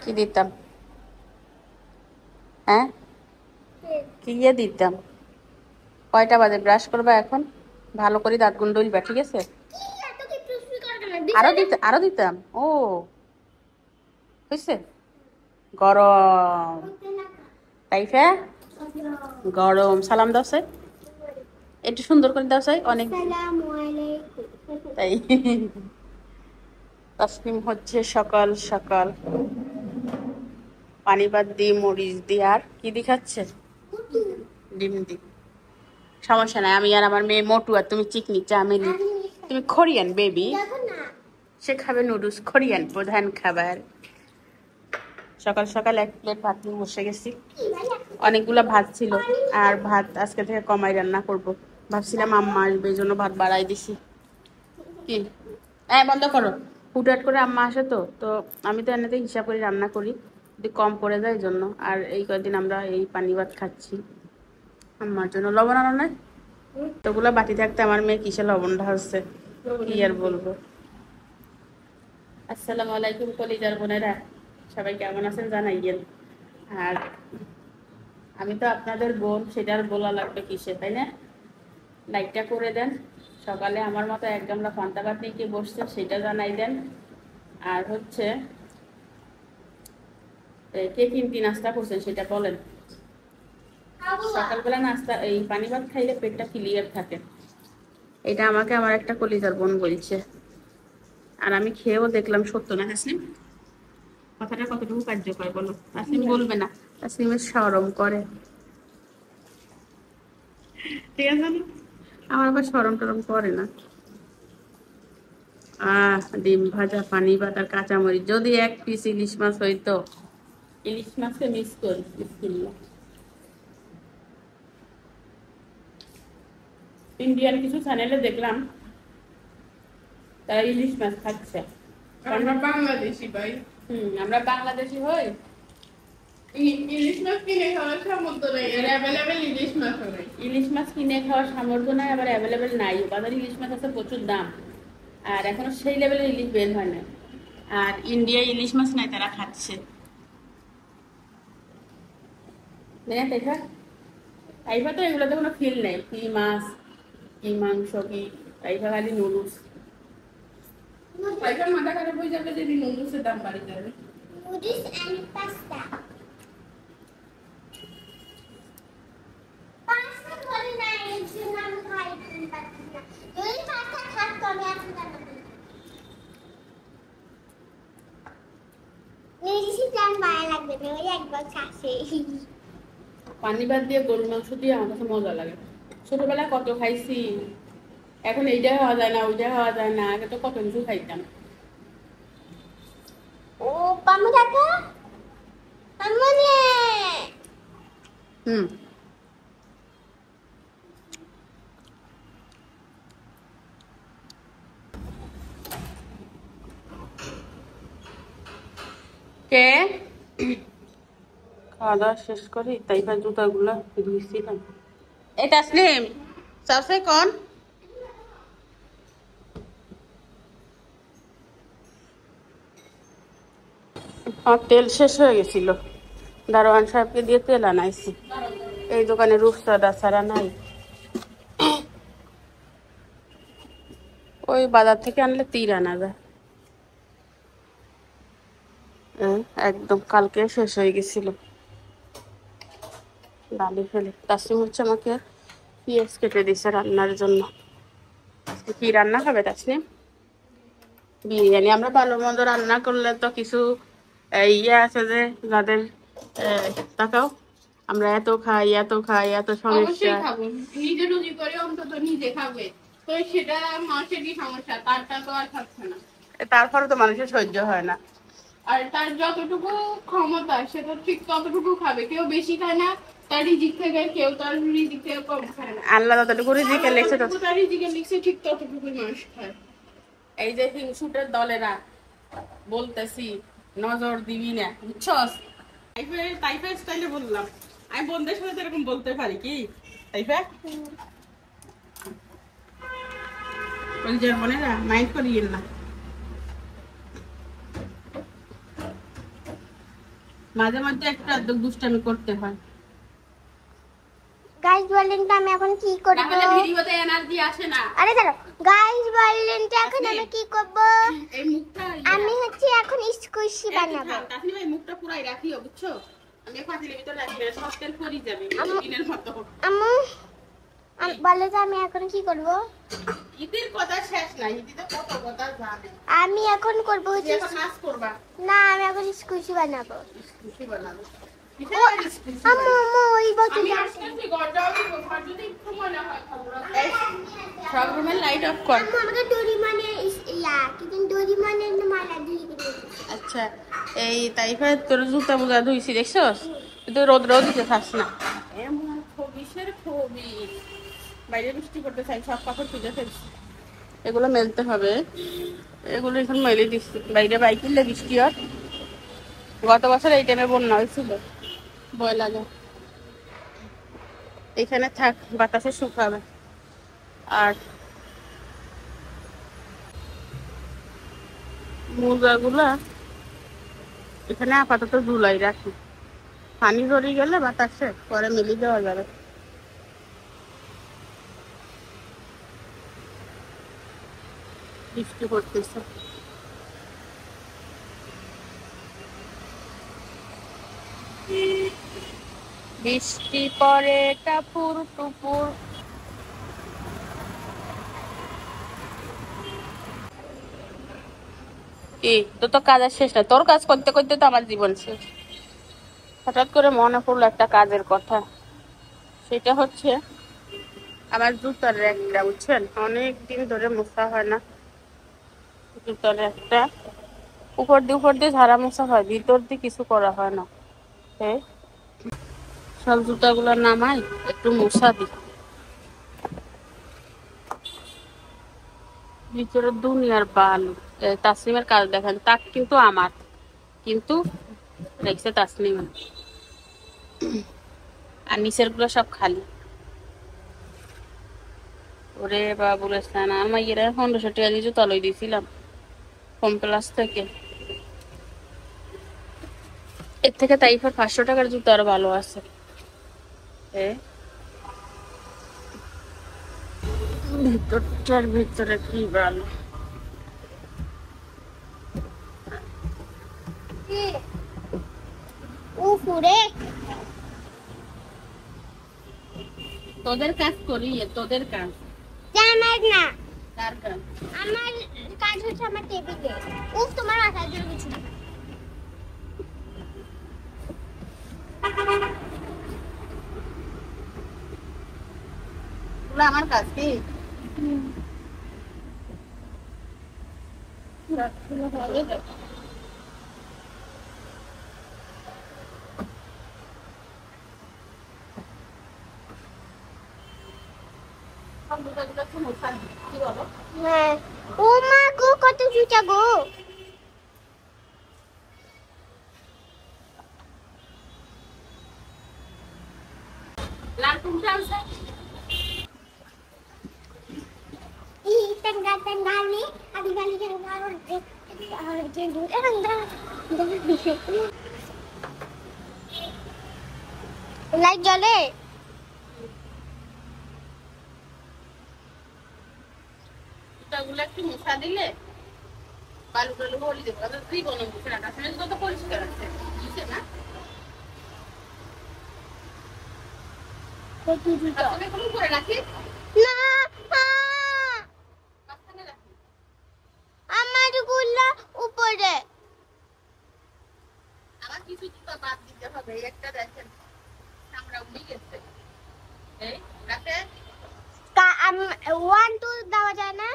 কি দিতাম? হ্যাঁ, কি দিয়ে দিতাম? কয়টা বাজে? ব্রাশ করবা এখন, ভালো করে দাঁতগুলো ডলবা, ঠিক আছে? আরো দিতাম। ও হয়েছে। গরম তাইফা, গরম। সালাম দাও সাই, একটু সুন্দর করে দাও সাই। অনেক তাই তাসনিম হচ্ছে সকাল সকাল পানি ভাত দিয়ে মরিচ দিয়ে আর কি দি খাচ্ছে? ডিম দি। সমস্যা নাই, আমি আর আমার মেয়ে মোটু আর তুমি চিকনি চামেলি। তুমি কোরিয়ান বেবি, সে খাবে নুডলস, কোরিয়ান প্রধান খাবার। সকাল সকাল এক প্লেট ভাত নিয়ে বসে গেছি। অনেকগুলো ভাত ছিল, আর ভাত আজকে থেকে কমাই রান্না করব। ভাবছিলাম আম্মা আসবে, এই জন্য ভাত বাড়াই দিছি। কি? হ্যাঁ, বন্ধ করো। হুটহাট করে আম্মা আসে তো তো আমি তো এমনিতে হিসাব করে রান্না করি, যদি কম পড়ে যায় এই জন্য। আর এই কয়েকদিন আমরা এই পানি ভাত খাচ্ছি। আম্মার জন্য লবণ আনো নাই, তোগুলো বাটি থাকতে আমার মেয়ে কিসে লবণ ঢালছে, কি আর বলবো। আসসালামু আলাইকুম কলিজার বোনেরা, সবাই কেমন আছেন জানাইয়েন। আর আমি তো আপনাদের বোন, সেটা আর বলা লাগবে কিসে, তাই না? লাইকটা করে দেন। সকালে আমার মতো এক গামলা পান্তা ভাত নিয়ে কে বসছে সেটা জানাই দেন। আর হচ্ছে কে কি নাস্তা করছেন সেটা বলেন। সকালবেলা নাস্তা এই পানি ভাত খাইলে পেটটা ক্লিয়ার থাকে, এটা আমাকে আমার একটা কলিজার বোন বলছে। আর আমি খেয়েও দেখলাম সত্য না তাসনিম? কথাটা কতটুকু কার্যকর বলো? তাসনিম বলবে না, তাসনিমের শরম করে, ঠিক আছে না? আমার আবার শরম টরম করে না। ডিম ভাজা, পানি ভাত আর কাঁচামরিচ, যদি এক পিস ইলিশ মাছ হইতো। ইলিশ মাছকে মিস করি, বিসমিল্লাহ। ইন্ডিয়ান কিছু চ্যানেলে দেখলাম তারা ইলিশ মাছ খাচ্ছে। আমরা বাংলাদেশি ভাই। আমরা বাংলাদেশি হই। ইলিশ মাছ কিনে খাওয়ার সামর্থ্য নেই, আর অ্যাভেলেবেল ইলিশ মাছ নেই। ইলিশ মাছ কিনে খাওয়ার সামর্থ্য নাই, আবার অ্যাভেলেবেল নাই। বাজারে ইলিশ মাছ আছে প্রচুর দাম, আর এখনো সেই লেভেলের ইলিশ বের হয় না। আর ইন্ডিয়ায় ইলিশ মাছ নাই, তারা খাচ্ছে। তাইফা, তাইফা তো এগুলোতে কোনো ফিল নেই, কি মাছ কি মাংস কি, তাইফা খালি নুডলস। তাইফার মাথা খারাপ হয়ে যাবে যদি নুডলসের দাম বাড়ে যাবে। Noodles and pasta. Pasta ধরে না, এর জন্য আমি খাইতে পারছি না। যদি pasta থাকতো আমি এখন বানাবো। নিজেই প্ল্যান ভালো লাগবে না, ওই একবার খাসে। পানি ভাত দিয়ে গরু মাংস দিয়ে আমার কাছে মজা লাগে। ছোটবেলায় কত খাইছি, এখন এইটা হওয়া যায় না, ওইটা হওয়া যায় না। আগে তো কত কিছু খাইতাম। ও পামু কাকা, আমনে। হুম, কে? খাওয়া দাওয়া শেষ করি, তাইফা জুতাগুলো ধুইছিলাম। এই তাসলিম, सबसे कौन? আমার তেল শেষ হয়ে গেছিল, দারোয়ান সাহেবকে দিয়ে তেল আনাইছি। এই দোকানে রূপসাদা ছাড়া নাই, ওই বাজার থেকে আনলে 3 আনা যায়। একদম কালকে শেষ হয়ে গেছিল। ডালি ফেলে তাসলিম হচ্ছে আমাকে পেঁয়াজ কেটে দিছে রান্নার জন্য। কি রান্না খাবে তাসলিম? বিরিয়ানি। আমরা ভালো মন্দ রান্না করলে তো কিছু ইয়ে আছে যে যাদের তাকাও, আমরা এত খাই এত খাই, এত সমস্যা। অবশ্যই খাবো, নিজে রুজি করে অন্তত নিজে খাবে, তো সেটা মানুষেরই সমস্যা, তারটা তো আর খাচ্ছে না। তারপরে তো মানুষের সহ্য হয় না। আর তার যতটুকু ক্ষমতা সে তো ঠিক ততটুকু খাবে, কেউ বেশি খায় না তার রিজিক থেকে, কেউ তার রিজিক থেকে কম খায় না। আল্লাহ যতটুকু রিজিকে লিখছে তার রিজিকে লিখছে ঠিক ততটুকুই মানুষ খায়। এই যে হিংসুটের দলেরা বলতেছি নজর দিবি না, বুঝছস? তাইফা স্টাইলে বললাম, আমি বন্ধুদের সাথে এরকম বলতে পারি কি তাইফা? কলিজার বোনেরা মাইন্ড করিয়েন না। মাঝে মাঝে একটা দুষ্টামি করতে হয়। গাইস বলেন তো আমি এখন কি করব? না হলে ভিডিওতে এনার্জি আসে না। আরে দাঁড়াও, গাইস বলেন তো এখন আমি কি করব? এই মুখটা আমি হচ্ছে এখন স্কুইশি বানাবো। তাসনি ভাই মুখটা পুরাই রাখিও, বুঝছো? আমি পাতিলের ভিতরে রাখি না, সব তেল পড়ে যাবে দিনের মতো। আম্মু বলে তো আমি এখন কি করব? ঈদের কথা শেষ না, ঈদিতে কত কথা জানে। আমি এখন করব হচ্ছে এখন নাচ করবা, না আমি এখন স্কুইশি বানাবো। খুশি বানাবে। আম্মু আম্মু ওই বোতল আমি আসতেছি, ঘর যাও, ঘর যদি একটু মনে হয় খবর। সব রুমের লাইট অফ কর। আম্মু আমাকে ডোরিমনের ইয়া কিন্তু ডোরিমনের মালা দিয়ে দিতে। আচ্ছা, এই তাইফা তোর জুতা মোজা ধুইছি, দেখছস? তুই রোদ দিতে থাকস না। এমন খবিসের খবিস, বাইরে বৃষ্টি করতে চাই, সব কাপড় তুলে ফেলছি। এগুলো মেলতে হবে, এগুলো এখন মেলে দিচ্ছি। বাইরে বাইক কিনলে বৃষ্টি হয়। গত বছর এই টাইমে বন্যা হয়েছিল, ভয় লাগে। এখানে থাক, বাতাসে শুকাবে। আর মোজাগুলা এখানে আপাতত ঝুলাই রাখি, পানি ঝরে গেলে বাতাসে পরে মেলে দেওয়া যাবে। বৃষ্টি করতেছে। বৃষ্টি পরে টাপুর টুপুর। কি তোর তো কাজের শেষ না, তোর কাজ করতে করতে তো আমার জীবন শেষ। হঠাৎ করে মনে পড়লো একটা কাজের কথা, সেটা হচ্ছে আমার জুতার র্যাকটা, বুঝছেন? অনেক দিন ধরে মোছা হয় না জুতার র্যাকটা। উপর দিয়ে ঝাড়া মোছা হয়, ভিতর দিয়ে কিছু করা হয় না। সব জুতাগুলো নামাই একটু মোছা দিই। ভিতরে দুনিয়ার বালু। তাসনিমের কাজ দেখেন, তাক কিন্তু আমার, কিন্তু রেখেছে তাসনিম। আর নিচের গুলো সব খালি। ওরে বাবুল ইসলাম, আমার ইয়েরা 1500 টাকা দিয়ে জুতা লই দিয়েছিলাম হোম প্লাস থেকে। এর থেকে তাইফার 500 টাকার জুতো আরো ভালো আছে। ভিতরটার ভিতরে কি ভালো। উফরে তোদের কাজ করি, তোদের কাজ। আমার না, কার কাজ? আমার কাজ হচ্ছে আমার টেবিলে। উফ তোমার মাথার জন্য কিছু না। ওগুলো আমার কাজ কি? হ্যাঁ ও মা গো কত জুতা গো। tanggal ni ada kali yang baru light জ্বলে জুতাগুলো একটু মোছা দিলে বালু টালু বলি দেবো, তুই কোনো মুছে রাখা তো পরিষ্কার আছে, বুঝছে না? করে রাখি না আমার গুলা উপরে আমার কিছু জুতা বাদ দিতে হবে। একটা দেখেন আমরা উঠে গেছে, এই রাখে 1 2 দেওয়া যায় না।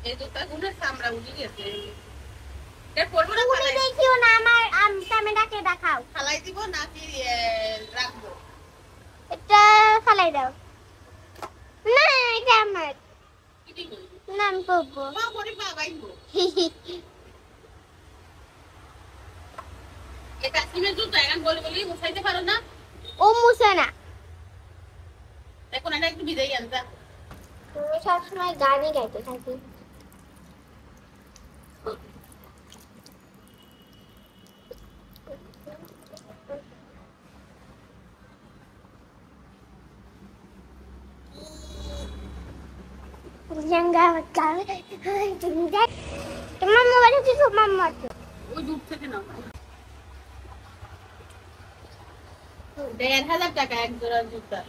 এই জুতাগুলো আমরা উঠে গেছে, এর পরবো না তুমি দেখিও না আমার ক্যামেরাকে দেখাও। ফালাই দিব নাকি রাখবো? এটা ফালাই দাও না, এটা আমার কি দিব না, আমি পরবো মা পরে পাবাইবো। এটা সিমের জুতা এখন বলি বলি মুছাইতে পারো না। ও মুছে না, এখন এটা একটু বিদায় আনতা। তুমি সবসময় গানই গাইতে থাকি। তোমার মোবাইলে কি তোমার মতো ওই দূর থেকে না ১,৫০০ টাকা এক জোড়া জুতা।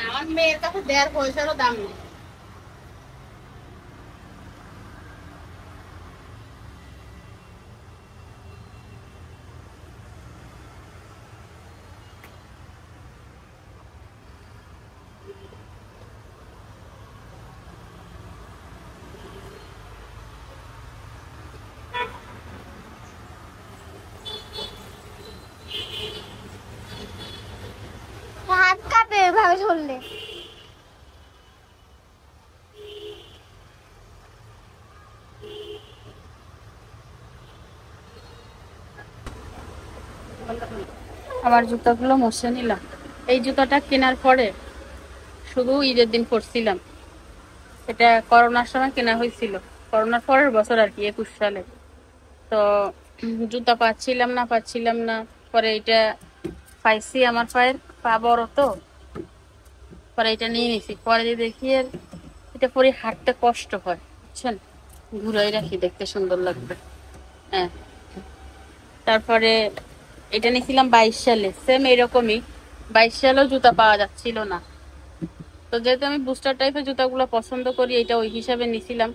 আমার মেয়ের কাছে ১.৫ পয়সারও দাম নেই। হাত কাঁপে এভাবে ধরলে। আমার জুতাগুলো মুছে নিলাম। এই জুতাটা কেনার পরে শুধু ঈদের দিন পরছিলাম। এটা করোনার সময় কেনা হয়েছিল, করোনার পরের বছর আর কি, ২১ সালে। তো জুতা পাচ্ছিলাম না। পরে এটা পাইছি, আমার পায়ের পা বড় তো, পরে এটা নিয়ে নিছি। পরে যে দেখি আর এটা পরে হাঁটতে কষ্ট হয়, বুঝছেন। ঘুরাই রাখি, দেখতে সুন্দর লাগবে। হ্যাঁ, তারপরে এটা নিয়েছিলাম ২২ সালে, সেম এরকমই। ২২ সালেও জুতা পাওয়া যাচ্ছিল না। তো যেহেতু আমি বুস্টার টাইপের জুতাগুলো পছন্দ করি, এটা ওই হিসাবে নিছিলাম।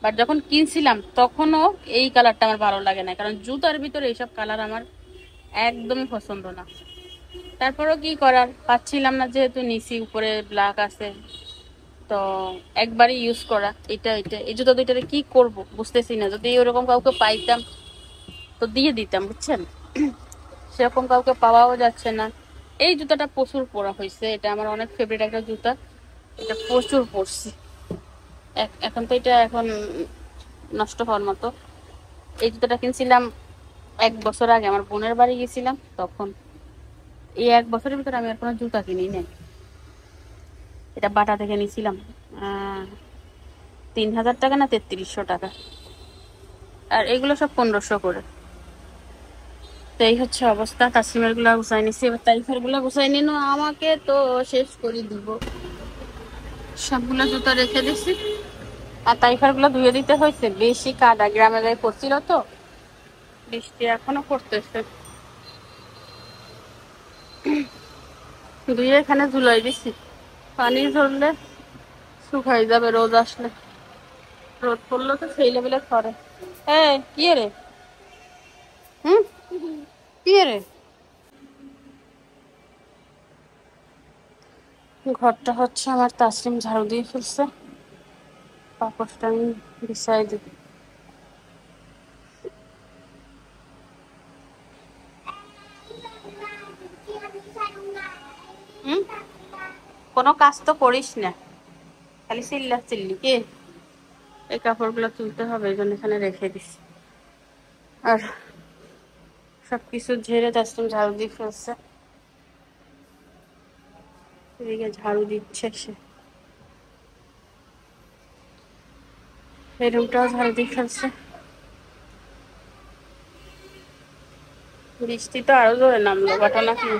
বাট যখন কিনছিলাম তখনও এই কালারটা আমার ভালো লাগে না, কারণ জুতার ভিতরে এইসব কালার আমার একদমই পছন্দ না। তারপরেও কি করার, পাচ্ছিলাম না, যেহেতু নিছি, উপরে ব্ল্যাক আছে। তো একবারই ইউজ করা, এটা এই জুতা দুইটারে কি করব বুঝতেছি না। যদি ওরকম কাউকে পাইতাম তো দিয়ে দিতাম, বুঝছেন। সেরকম কাউকে পাওয়াও যাচ্ছে না। এই জুতাটা প্রচুর পরা হয়েছে, এটা আমার অনেক ফেভারিট একটা জুতা, এটা প্রচুর পরছি। এখন তো এটা এখন নষ্ট হওয়ার মতো। এই জুতাটা কিনছিলাম ১ বছর আগে, আমার বোনের বাড়ি গেছিলাম তখন। এই ১ বছরের ভিতরে আমি আর কোনো জুতা কিনি নাই। এটা বাটা থেকে নিয়েছিলাম ৩,০০০ টাকা না ৩,৩০০ টাকা, আর এগুলো সব ১৫০০ করে। তো এই হচ্ছে অবস্থা। তাসলিমের গুলা গুছাই নিছি, এবার তাইফের গুলা গুছাই নিন। আমাকে তো শেষ করে দিব। সবগুলো জুতা রেখে দিছি, আর তাইফার গুলো ধুয়ে দিতে হয়েছে। বেশি কাদা, গ্রামে গায়ে পড়ছিল তো, বৃষ্টি এখনো পড়তেছে। ধুয়ে এখানে ঝুলাই দিছি, পানি ঝরলে শুকাই যাবে। রোদ আসলে, রোদ পড়লে তো সেই লেভেলে করে। কি রে? কি রে? ঘরটা হচ্ছে আমার তাসলিম ঝাড়ু দিয়ে ফেলছে, পাপড়টা আমি বিছাই দিব। হুম, কোনো কাজ তো করিস না, খালি চিল্লি কে। এই কাপড়গুলো তুলতে হবে, এই জন্য এখানে রেখে দিছি। আর সবকিছু ঝেড়ে তাসলিম ঝাড়ু দিয়ে ফেলছে, এদিকে ঝাড়ু দিচ্ছে সে। এই রুমটাও ঝাড়ু দিয়ে ফেলছে। বৃষ্টি তো আরো জোরে নামলো, ঘটনা কি।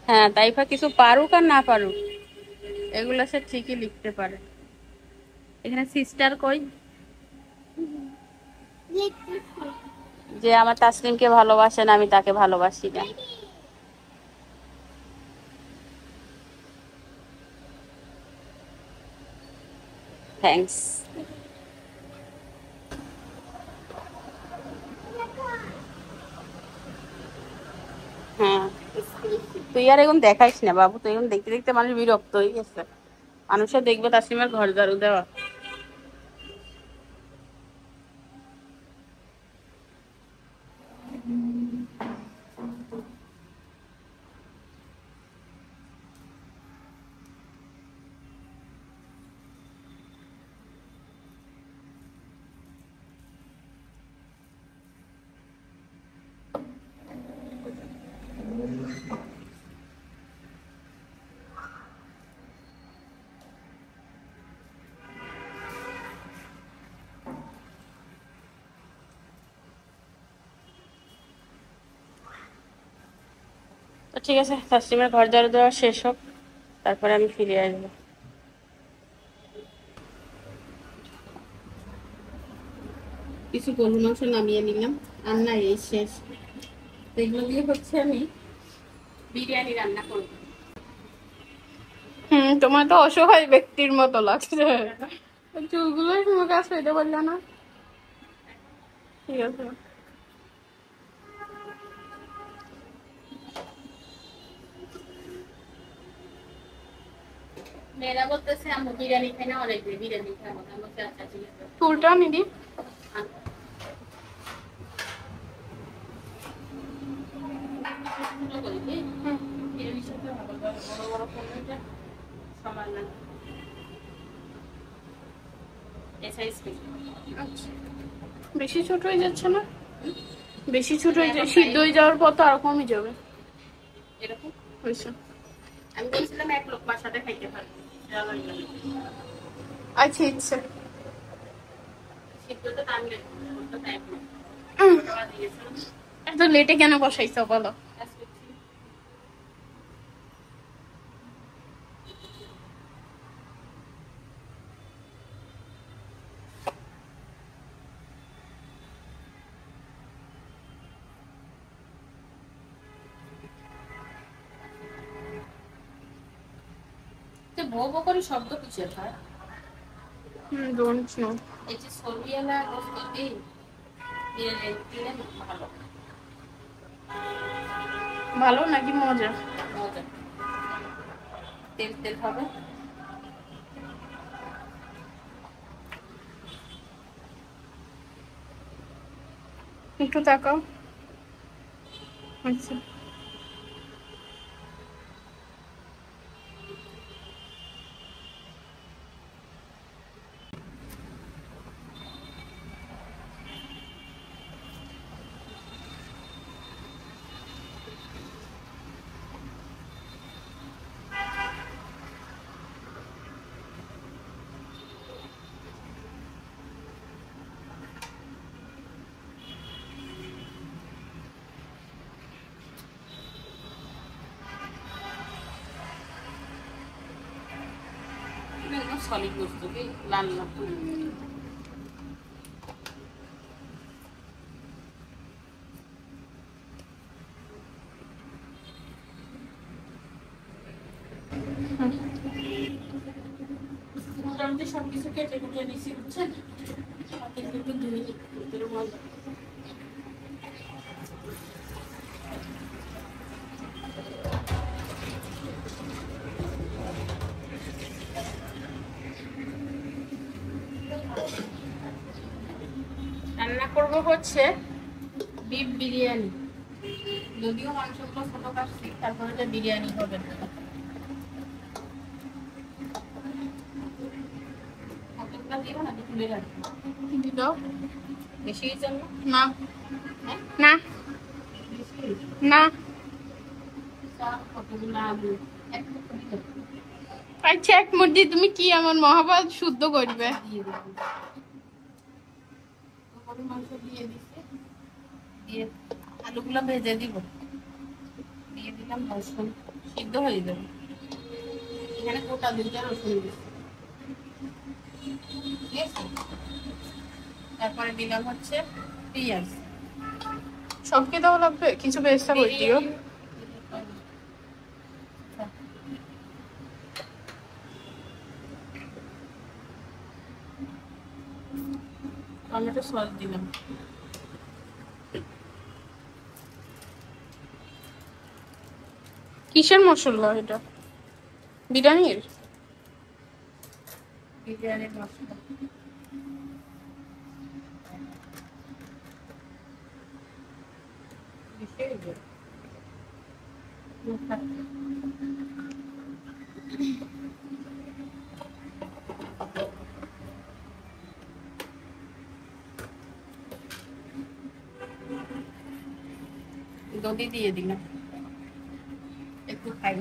হ্যাঁ, তাইফা কিছু পারুক আর না পারুক, এগুলো সে ঠিকই লিখতে পারে। এখানে সিস্টার কই, যে আমার তাসলিমকে ভালোবাসে না, আমি তাকে ভালোবাসি না। থ্যাঙ্কস। হ্যাঁ, তুই আর এখন দেখাইস না বাবু, তুই এখন দেখতে দেখতে মানুষ বিরক্ত হয়ে গেছে। মানুষের দেখবে তাসলিমের ঘর ঝাড়ু দেওয়া। ঠিক আছে, তাসলিমের ঘর ঝাড়ু দেওয়া শেষ হোক, তারপরে আমি ফিরে আসবো। কিছু গরু মাংস নামিয়ে নিলাম, রান্না এই শেষ। এগুলো দিয়ে হচ্ছে আমি বিরিয়ানি রান্না করবো। তোমার তো অসহায় ব্যক্তির মতো লাগছে, চুলগুলো তোমার কাছে হইতে পারলো না। ঠিক আছে, মেয়েরা বলতেছে আমি বিরিয়ানি খাই না, অনেক বিরিয়ানি খাবো। চুলটা নিদি বেশি ছোট হয়ে যাচ্ছে না? বেশি ছোট হয়ে যায়, সিদ্ধ হয়ে যাওয়ার পর তো আরো কমই যাবে। এরকম হয়েছে। আমি বলছিলাম এক লোক বাসাতে খাইতে পারবো। আচ্ছা ইচ্ছে এত লেটে কেন বসাইছো বলো? বউ বউ করে শব্দ কিসের হয়? Don't know. এই যে সরিয়ালা গোস্তি ভালো ভালো নাকি মজা? মজা, তেল তেল হবে। একটু তাকাও। আচ্ছা, সলিড বস্তু কি লাল লাল মোটামুটি সবকিছু কেটে কুটে নিচ্ছি, বুঝছেন? একটু ধুয়ে ভিতরে মজা। রান্না করবো হচ্ছে বিফ বিরিয়ানি। যদিও মাংসগুলো ছোট কাটছি, তারপরে এটা বিরিয়ানি হবে। বেশি না না না। আচ্ছা, এক মুরগি তুমি কি এমন মহাভারত শুদ্ধ করবে? মাংস দিয়ে দিচ্ছি, দিয়ে আলুগুলো ভেজে দিব, দিয়ে দিলাম রসুন, সিদ্ধ হয়ে যাবে। এখানে গোটা 2টা রসুন দিচ্ছি, ঠিক আছে? তারপরে দিলাম হচ্ছে পেঁয়াজ। সব কি দেওয়া লাগবে? কিছু বেস্তা করে দিও। টমেটো সস দিলাম। কিসের মশলা এটা? বিরিয়ানির বিরিয়ানির মশলা। দধি দিয়ে দিলাম, একটু খাই।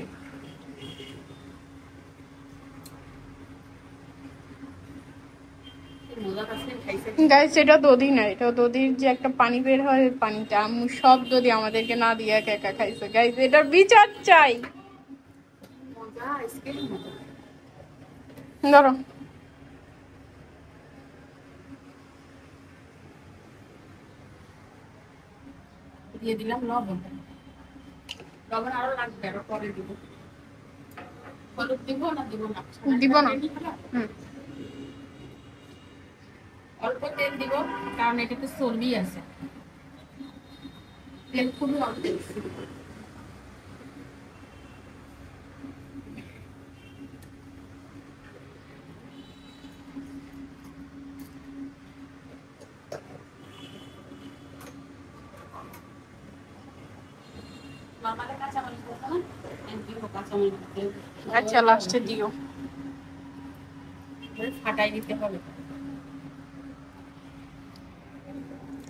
গাইস এটা দধি না, এটা দধির যে একটা পানি বের হয় ওই পানিটা আম্মু সব দধি আমাদেরকে না দিয়ে একা একা খাইছে। গাইস এটার বিচার চাই। ধরো দিয়ে দিলাম লবণ। লবণ আরো লাগবে, আরো পরে দিব। হলুদ দিব না দিব না? দিব না। অল্প তেল দিব, কারণ এটাতে চর্বি আছে। তেল খুবই অল্প দিব। আচ্ছা লাস্টে দিও। ফাটাই দিতে হবে।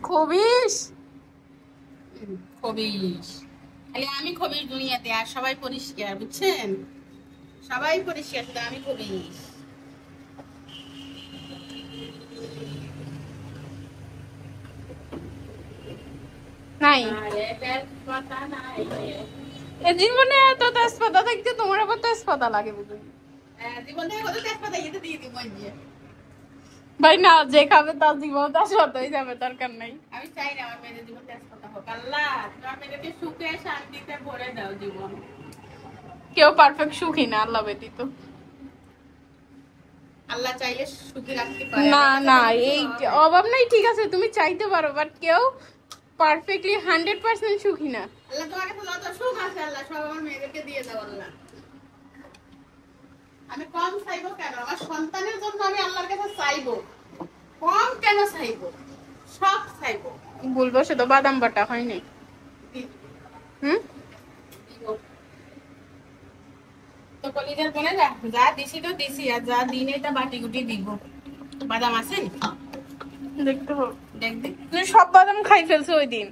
খবিস খবিস খালি আমি খবিস দুনিয়াতে, আর সবাই পরিষ্কার, বুঝছেন? সবাই পরিষ্কার, শুধু আমি খবিস। নাই এ জীবনে এত তেজপাতা দেখতে তোমার আবার তেজপাতা লাগে বুঝি? জীবনে কত তেজপাতা এটা দিয়ে দিব দিয়ে। ভাই না, যে খাবে তার জীবন তেজপাতা হয়ে যাবে, দরকার নাই। আমি চাই না আমার মেয়েদের জীবন তেজপাতা হোক। আল্লাহ তোমার মেয়েদেরকে সুখে শান্তিতে ভরে দাও জীবন। কেউ পারফেক্ট সুখী না আল্লাহ ব্যতীত। আল্লাহ চাইলে সুখী রাখতে পারে। না না, এই অভাব নাই, ঠিক আছে তুমি চাইতে পারো, বাট কেউ পারফেক্টলি 100% সুখী না। আল্লাহ তোমার কাছে যত সুখ আছে আল্লাহ সব আমার মেয়েদেরকে দিয়ে দাও আল্লাহ। আমি কম চাইবো কেন? আমার সন্তানের জন্য আমি আল্লাহর কাছে চাইবো, কম কেন চাইবো? সব চাইবো। বলবো সে তো বাদাম বাটা হয়নি। তো কলিজার বলে যা দিছি তো দিছি, আর যা দিনে তা বাটি গুটি দিব। বাদাম আছে দেখতে হবে, দেখ দেখ। তুমি সব বাদাম খাই ফেলছো ওই দিন।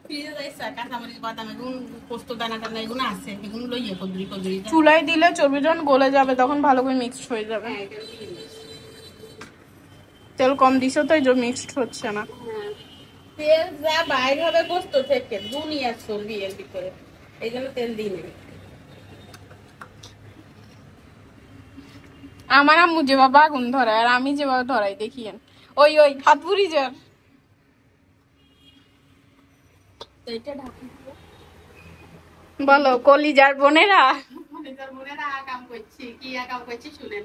ফ্রিজে যাইছে কাঁচামরিচ বাদাম এগুলো পোস্ত দানা টানা এগুলো আছে, এগুলো লইয়ে কদরি কদরি চুলায় দিলে চর্বি যখন গলে যাবে তখন ভালো করে মিক্সড হয়ে যাবে। তেল কম দিছো তো এই যে মিক্সড হচ্ছে না। তেল যা বাইর হবে গোস্ত থেকে দুনিয়া চর্বি এর ভিতরে, এই জন্য তেল দিই না। আমার আম্মু যেভাবে আগুন ধরায় আর আমি যেভাবে ধরাই দেখিয়েন, ওই ওই হাত পুরি যার। বলো কলিজার বোনেরা, কাম করছি কি কাম করছি শুনেন।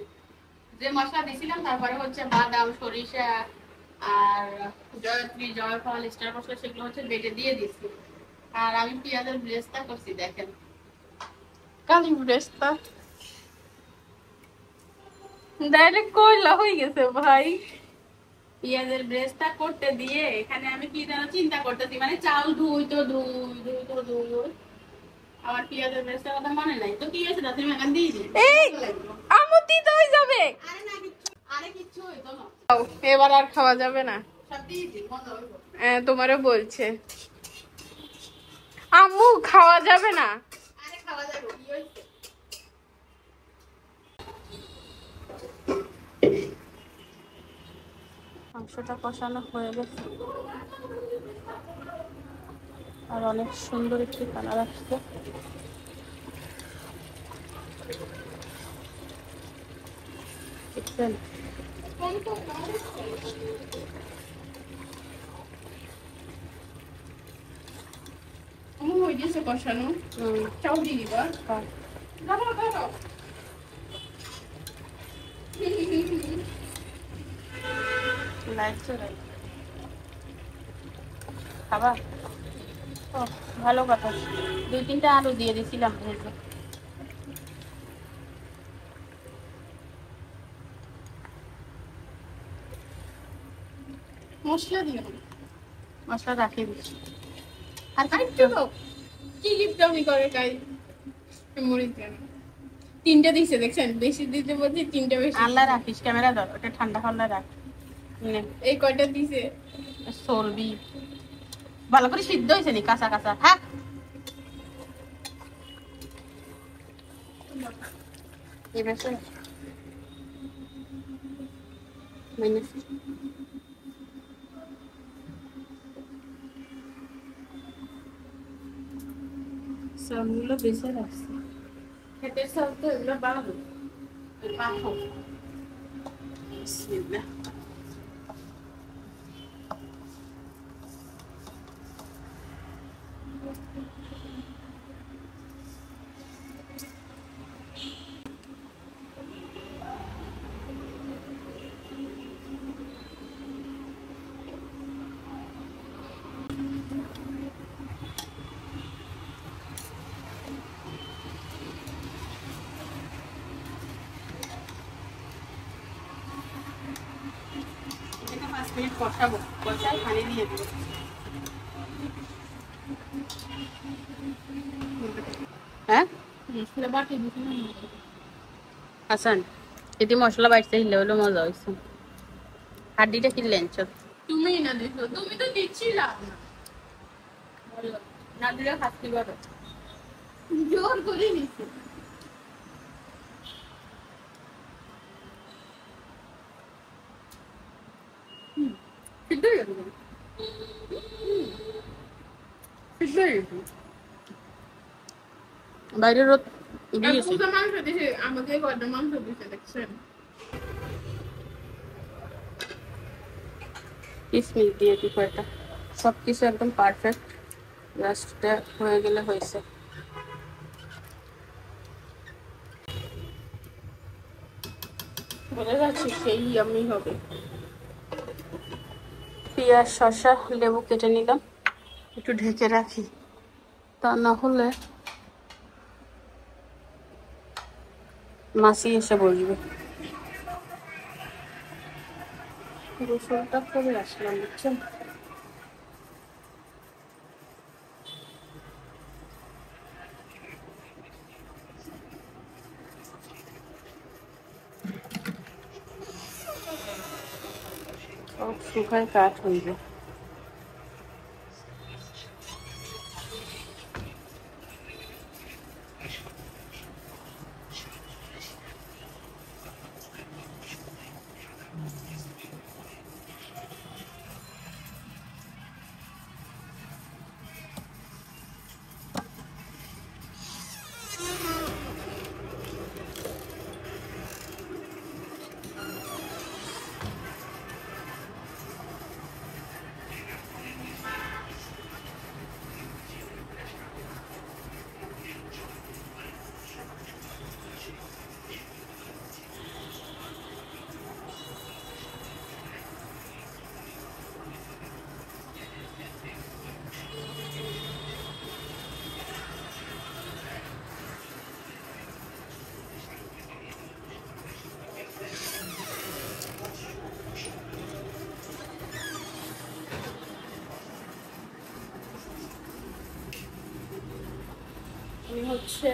যে মশলা দিছিলাম তারপরে হচ্ছে বাদাম, সরিষা আর জয়ত্রী, জয়ফল, স্টার মশলা সেগুলো হচ্ছে বেটে দিয়ে দিচ্ছি। আর আমি পেঁয়াজের ব্রেস্তা করছি, দেখেন কালি ব্রেস্তা ডাইরেক্ট কইলা হয়ে গেছে ভাই। পেঁয়াজের ব্রেস্তা করতে দিয়ে এখানে আমি কি যেন চিন্তা করতেছি, মানে চাউল ধুই তো ধুই আমার পেঁয়াজের ব্রেস্তার কথা মনে নাই তো কি আছে না, তুমি এখন দিয়ে দিই। এই আমতি তো হয়ে যাবে। আরে না কিচ্ছু, আরে কিচ্ছু হইতো না। এবার আর খাওয়া যাবে না। সব দিয়ে দিই, বন্ধ হইব। তোমারও বলছে আম্মু খাওয়া যাবে না। আরে খাওয়া যাবে, কি হইছে? মাংসটা কষানো হয়ে গেছে আর অনেক সুন্দর একটি কালার আসছে। দেখছেন আম্মু হয়ে গেছে কষানো, চাউ দিয়ে দিবা। দাঁড়াও দাঁড়াও, খাবার ও ভালো কথা, 2-3টা আলু দিয়ে দিছিলাম ভেজে। মশলা দিও, মশলা রাখিয়ে দিচ্ছি। আর একটু দাও। কি লিপটামি করে গাই মরিচ দেন। 3টে দিছে দেখছেন, বেশি দিতে বলছি 3টে বেশি। আল্লাহ রাখিস, ক্যামেরা ধর, ওটা ঠান্ডা ঠান্ডা রাখ। এই কয়টা দিছে চর্বি ভালো করে সিদ্ধ হয়েছে নি, কাঁচা কাঁচা। হ্যাঁ মাইনাস সবগুলো বেঁচে রাখছে খেতে সব তো এগুলো বাড়াবো পাঠো বিসমিল্লাহ এটা 5 মিনিট কষাবো কষায় পানি দিয়ে দেবো হ্যাঁ মশলা বাটি দিতে না হাসান যদি মশলা বাইটতে হিলে হলো মজা হয়েছে হাড্ডিটা কিনলে আনছো তুমি না দিছো তুমি তো দিচ্ছিলা না না দিলে খাচ্ছি পারো জোর করে নিছি সিদ্ধ হয়ে গেছে সিদ্ধ হয়ে গেছে বাইরের রোদ উঠে গেছে কত মাংস দিছে আমাকে কত মাংস দিছে দেখছেন কিসমিস দিয়ে দিব এটা সব কিছু একদম পারফেক্ট জাস্টটা হয়ে গেলে হয়েছে বলে যাচ্ছি সেই আমি হবে পেঁয়াজ শসা লেবু কেটে নিলাম একটু ঢেকে রাখি তা না হলে মাছি এসে বসবে গোসলটা করে আসলাম বুঝছেন সব শুকায় কাঠ হইবে আমি হচ্ছে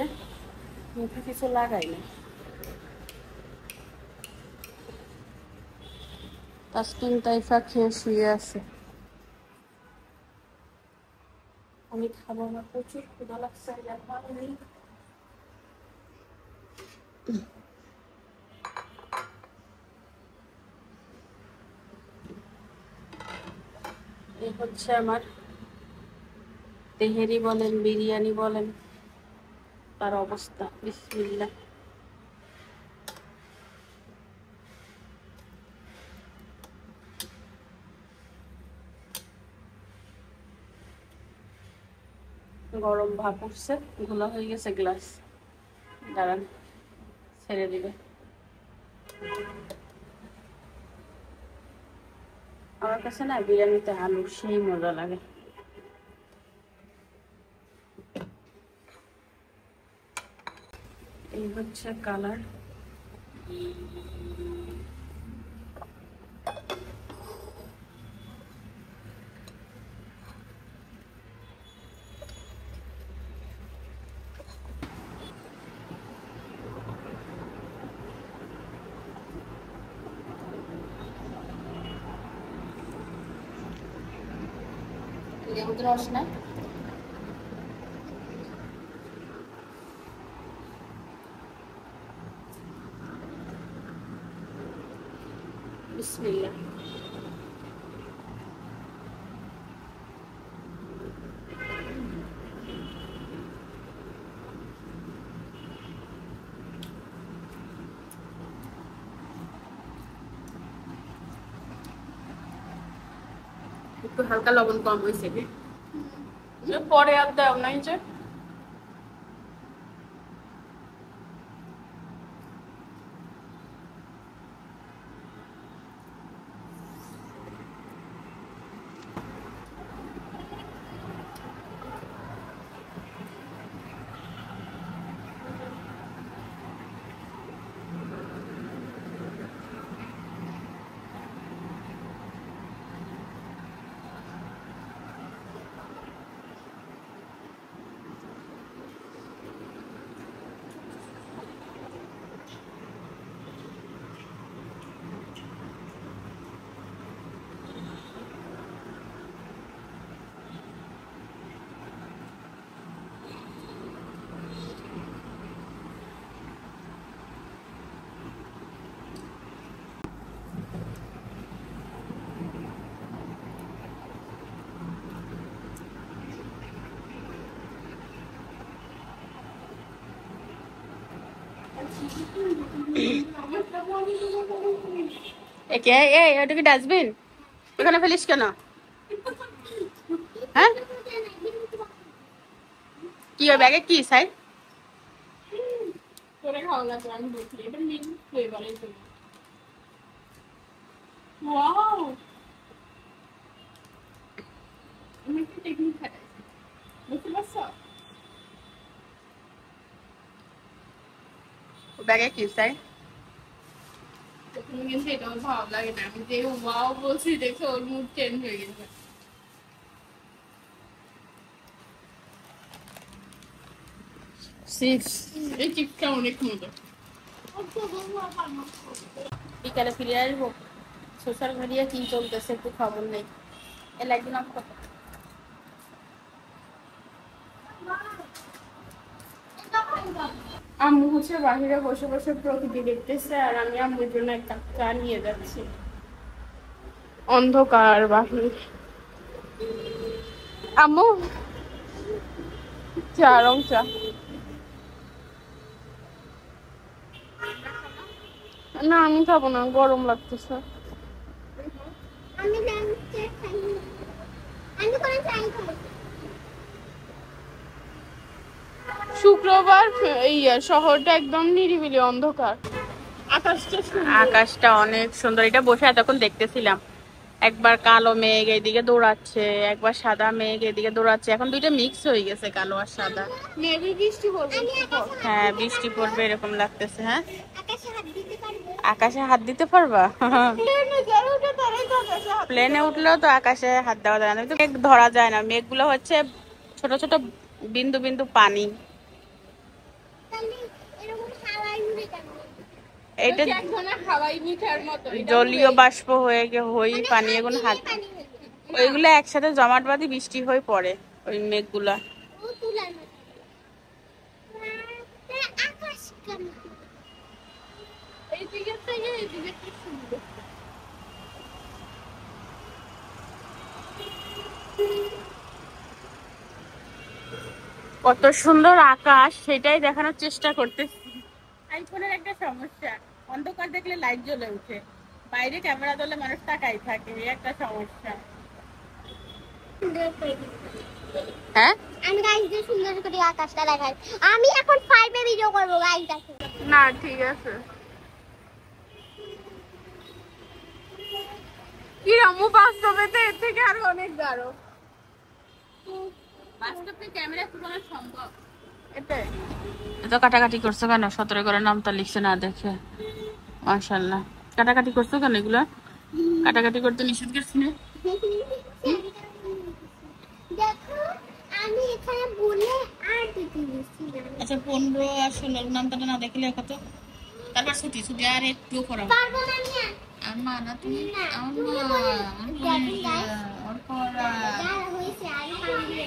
মুখে কিছু লাগাই না তাসকিন তাইফা খেয়ে শুয়ে আছে আমি খাবো না প্রচুর ক্ষুধা লাগছে আর ভালো নেই এই হচ্ছে আমার তেহেরি বলেন বিরিয়ানি বলেন তার অবস্থা বিসমিল্লাহ গরম ভাপ উঠছে ঘোলা হয়ে গেছে গ্লাস দাঁড়ান ছেড়ে দিবে আমার কাছে না বিরিয়ানিতে আলু সেই মজা লাগে এই হচ্ছে কালার লেবুর রস না বিসমিল্লাহ। একটু হালকা লবণ কম হয়েছে কি পরে আর দাও নাই যে একে এই ওটা কি ডাস্টবিন ওখানে ফেলিস কেন হ্যাঁ কি ওই ব্যাগে কি সাই করে খাওয়া লাগবে আমি দেখি এটা মিন্ট ফ্লেভার এই তো ওয়াও আমি একটা টেকনিক খাটাই বুঝতে পারছো ও ব্যাগে কি সাই তুমি কিন্তু এটা আমার ভালো লাগে না আমি যে ওয়াও বলছি দেখো ওর মুড চেঞ্জ হয়ে গেছে চিপস এই চিপসটা অনেক মজা বিকালে ফিরে আসবো সোশ্যাল মিডিয়া কি চলতেছে একটু খবর নেই এ লাগবে না কত আম্মু হচ্ছে বাহিরে বসে বসে প্রকৃতি দেখতেছে আর আমি আম্মুর জন্য একটা চা নিয়ে যাচ্ছি অন্ধকার বাহির আম্মু চা রং চা না আমি খাবো না গরম লাগতেছে আমি লাঞ্চে খাই আমি কোন চাই খাবো শুক্রবার এই শহরটা একদম নিরিবিলি অন্ধকার আকাশটা অনেক সুন্দর এটা বসে এতক্ষণ দেখতেছিলাম একবার কালো মেঘ এইদিকে দৌড়াচ্ছে একবার সাদা মেঘ এদিকে দৌড়াচ্ছে এখন দুইটা মিক্স হয়ে গেছে কালো আর সাদা মেবি বৃষ্টি পড়বে হ্যাঁ বৃষ্টি পড়বে এরকম লাগতেছে হ্যাঁ আকাশে হাত দিতে পারবো আকাশে হাত দিতে পারবা আকাশে প্লেনে উঠলেও তো আকাশে হাত দেওয়া যায় না তো মেঘ ধরা যায় না মেঘগুলো হচ্ছে ছোট ছোট বিন্দু বিন্দু পানি তাহলে এরকম হাওয়ায় উড়ে যাবে এটা এক ধরনের হাওয়াই মিঠার মতো জলীয় বাষ্প হয়ে হই পানি এগুলো হাত পানি হয়ে যাবে ওইগুলো একসাথে জমাট বাঁধি বৃষ্টি হয়ে পড়ে ওই মেঘগুলা ও তুলার মতো আকাশ কেমন এই দিকে থেকে এই দিকে কি সুন্দর কত সুন্দর আকাশ সেটাই দেখানোর চেষ্টা করতেছি আইফোনের একটা সমস্যা অন্ধকার দেখলে লাইট জ্বলে উঠে বাইরে ক্যামেরা ধরলে মানুষ তাকাই থাকে এই একটা সমস্যা হ্যাঁ আমি গাইস দিয়ে সুন্দর করে আকাশটা দেখাই আমি এখন 5 এ ভিডিও করব গাইস দেখো না ঠিক আছে কি রামু বাস্তবে তো এর থেকে আরো অনেক গাঢ় বাস্তবে ক্যামেরা তুলনা সম্ভব এটাই এত কাটাকাটি করছো কেন 17 করে নামটা লিখছে না দেখে মাশাআল্লাহ কাটাকাটি করছো কেন এগুলা কাটাকাটি করতে নিষেধ করছি না দেখো আমি এখানে বলে আর দিতে দিচ্ছি না আচ্ছা 15 আর 16 নামটা না দেখলে কত তারপর ছুটি ছুটি আর একটু করা পারবো না আমি আম্মা না তুমি না, আম্মা দেখেন guys। আর করা যা হয়েছে আর পারবো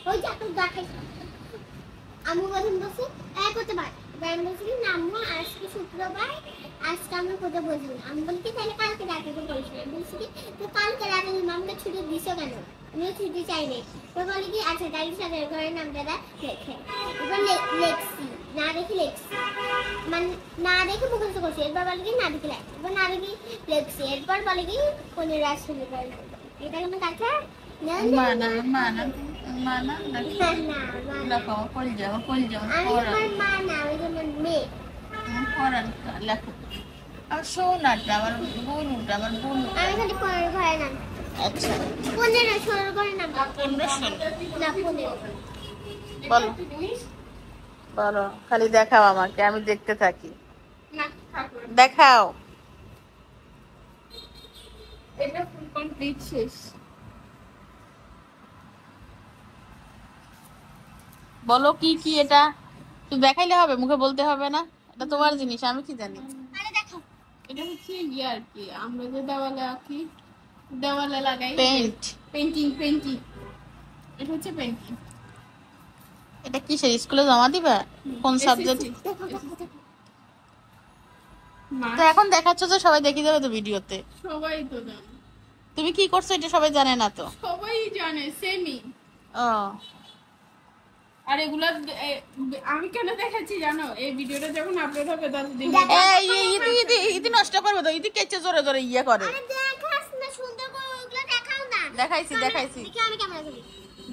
ওই যা তো দেখাই আমি প্রথম বসে এক করতে পার আমি বলছি কি নামবো আজকে শুক্রবার, আজকে আমরা কোথাও বসবো না। আমি বলি কি তাহলে কালকে রাতে তো বলছি, আমি বলছি কি তো কালকে রাতে মামকে ছুটি দিছো কেন? আমিও ছুটি চাই নাই। তো বলি কি আচ্ছা তাই সাথে ঘরের নামটা লেখে। এবার লেখছি, না দেখি লেখছি, মানে না দেখে মুখস্থ করছি। এরপর বলে কি না দেখি লেখছি, এরপর না দেখি লেখছি। এরপর বলে কি পনের রাত শুরু করে নামটা, এটা কোনো কথা না। মানা মানা মানা না না লেখো পড়ে যাও আমি আমার মা না, ওই জন্য মেয়ে। পড়ান লেখো। আর সোনাটা আমার বোনুটা আমি খালি পনেরো ঘরে নাম, আচ্ছা 15-16 ঘরে নাম, 15-16 না 15। বলো বলো, খালি দেখাও আমাকে, আমি দেখতে থাকি। না ঠাকুর, দেখাও। এটা ফুল কমপ্লিট শেষ। বলো কি কি এটা, তুই দেখাইলে হবে, মুখে বলতে হবে না, এটা তোমার জিনিস, আমি কি জানি। আরে দেখো এটা হচ্ছে ইয়ে আর কি, আমরা যে দেওয়ালে আঁকি, দেওয়ালে লাগাই পেইন্ট। পেন্টিং। এটা হচ্ছে পেন্টিং। এটা কিসের, স্কুলে জমা দিবা? কোন সাবজেক্ট? দেখো দেখো দেখো। তো এখন দেখাচ্ছ তো সবাই দেখে যাবে তো ভিডিওতে। সবাই তো জানে, তুমি কি করছো এটা সবাই জানে না তো। সবাই জানে সেমি। ও আর এগুলা আমি কেন দেখাচ্ছি জানো, এই ভিডিওটা যখন আপলোড হবে ততদিন ইতি নষ্ট করবে তো, ইতি কেচে জোরে জোরে ইয়ে করে। আরে দেখাস না, সুন্দর করে ওগুলো দেখাও না। দেখাইছি দেখি আমি ক্যামেরা ধরি,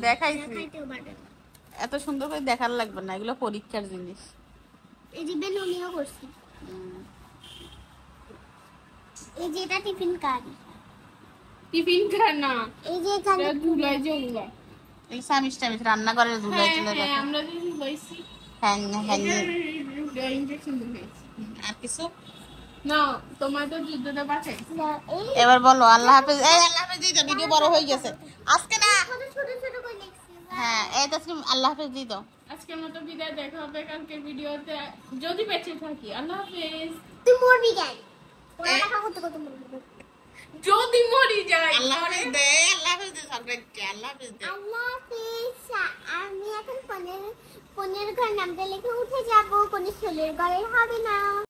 দেখাইছি। দেখাইতেও পারবে না। এত সুন্দর করে দেখার লাগবে না, এগুলো পরীক্ষার জিনিস। এই যে বেলুনিও করছি, এই যে এটা টিফিন কার্ড, টিফিন খানা, এই যে এখানে এটা ঝুলাই যেগুলা। এগুলো সামিস টামিস রান্না করে ঝুলাই হ্যাঁ চুলাই হ্যাঁ, আমরা যে ঝুলাইছি হ্যাং হ্যাং। ইনজেকশন দিয়েছি। আর কিছু? না তোমার তো যুদ্ধটা পাঠাই। এই এবার বলো আল্লাহ হাফেজ। এই আল্লাহ হাফেজ দিই দাও, ভিডিও বড় হয়ে গেছে আজকে না। ছোট ছোট ছোট করে লিখছি। হ্যাঁ এই তাসলিম আল্লাহ হাফেজ দিই দাও। আজকের মতো বিদায়, দেখা হবে কালকের ভিডিওতে যদি বেঁচে থাকি। আল্লাহ হাফেজ। তুই মরবি কেন? পড়ালেখা করতে করতে মরবি। যদি মরি যাই আল্লাহ হাফেজ দে, আল্লাহ হাফেজ দে, সবাইকে আল্লাহ হাফেজ দে। আল্লাহ হাফেজ। আমি এখন 15 ঘর নামটা লিখে উঠে যাবো, কোনো 16 ঘরে হবে না।